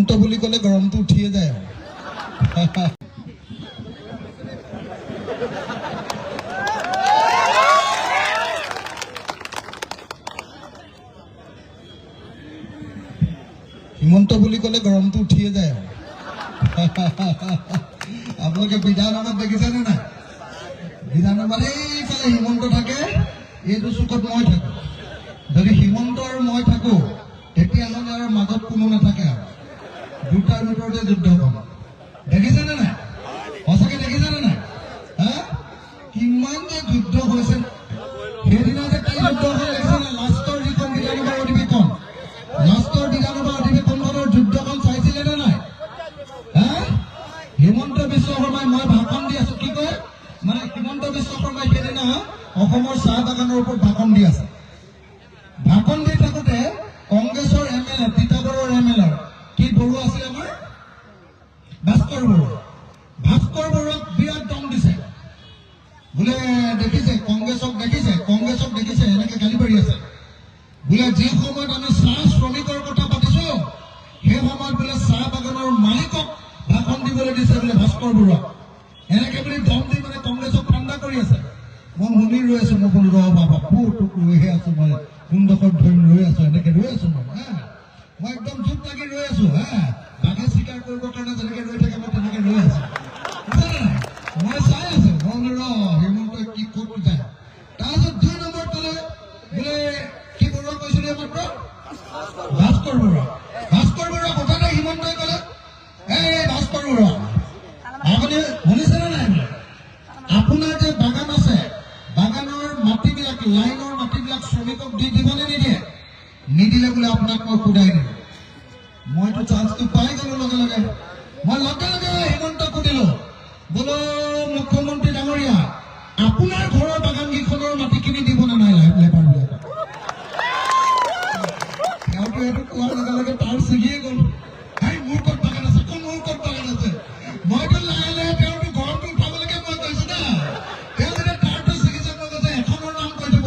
হিমন্ত বুলি ক'লে গৰমটো উঠিয়ে যায় হিমন্ত বুলি ক'লে গৰমটো উঠিয়ে যায় আপোনালোকে বিধানসভাত দেখিছেনে নাই? বিধানসভাত এইফালে হিমন্ত থাকে, এইটো চুকত মই থাকো। যদি হিমন্ত আৰু মই থাকো তেতিয়াহ'লে আৰু মাজত কোনো নাথাকে আৰু দুটাৰ ভিতৰতে যুদ্ধ হ'ব। দেখিছেনে নাই? সঁচাকে দেখিছেনে নাই? কিমান যে যুদ্ধ হৈছে। সেইদিনা যে কি যুদ্ধ হৈ দেখিছেনে? লাষ্টৰ যিখন বিধানসভা অধিৱেশন, লাষ্টৰ বিধানসভা অধিৱেশনখনৰ যুদ্ধখন চাইছিলেনে নাই? হিমন্ত বিশ্ব শৰ্মাই, মই ভাষণ দি আছো, কি কয় মানে হিমন্ত বিশ্ব শৰ্মাই সেইদিনা অসমৰ চাহ বাগানৰ ওপৰত ভাষণ দি আছে। ভাষণ দি থাকোঁতে কংগ্ৰেছৰ MLA, তিতাবৰৰ MLA কি বৰুৱা আছিল আমাৰ, ভাস্কৰ বৰুৱা, ভাস্কৰ বৰুৱাক বিৰাট দম দিছে। বোলে দেখিছে কংগ্ৰেছক দেখিছে এনেকে গালি পাৰি আছে। বোলে যি সময়ত আমি চাহ শ্ৰমিকৰ কথা পাতিছো সেই সময়ত বোলে চাহ বাগানৰ মালিকক ভাষণ দিবলৈ দিছে বোলে ভাস্কৰ বৰুৱাক। এনেকে বুলি দম দি মানে কংগ্ৰেছক ঠাণ্ডা কৰি আছে। মই শুনি ৰৈ আছো, মই বোলো ৰ বাবা তোক ৰৈহে আছো, মই কোনডোখৰত ধৰি ৰৈ আছো, এনেকে ৰৈ আছো মই একদম জোপ লাগি ৰৈ আছো। বাঘে চিকাৰ কৰিবৰ কাৰণে যেনেকে ৰৈ থাকে মই তেনেকে ৰৈ আছো। মই চাই আছো, মই বোলো ৰ হিমন্ত কি ক'ত যায়। তাৰপিছত 2 নম্বৰ ক'লে বোলে কি বৰুৱা কৈছিলে মাত্ৰ, ভাস্কৰ বৰুৱা কথা নাই। হিমন্তই ক'লে এই ভাস্কৰ বৰুৱা আপুনি শুনিছেনে নাই? আপোনাৰ যে বাগান আছে, বাগানৰ মাটিবিলাক, লাইনৰ মাটিবিলাক শ্ৰমিকক দি দিবনে নিদিয়ে? নিদিলে বোলে আপোনাক মই সোধাই দিম। মইতো চান্সটো পাই গলো লগে লগে। মই লগে লগে হিমন্তক সুধিলো, বোলো মুখ্যমন্ত্ৰী ডাঙৰীয়া আপোনাৰ ঘৰৰ বাগানকেইখনৰ মাটিখিনি দিবনে নাই লেবাৰবিলাকক? তেওঁতো এইটো কোৱাৰ লগে লগে তাৰ ছিগিয়ে গ'ল। মোৰ ক'ত বাগান আছে, মোৰ ক'ত বাগান আছে? মইতো লাহে লাহে তেওঁতো গৰমটো উঠাবলৈকে মই কৈছো না। তেওঁ যেতিয়া তাৰটো ছিগিছে মই কৈছো এখনৰ নাম কৈ দিব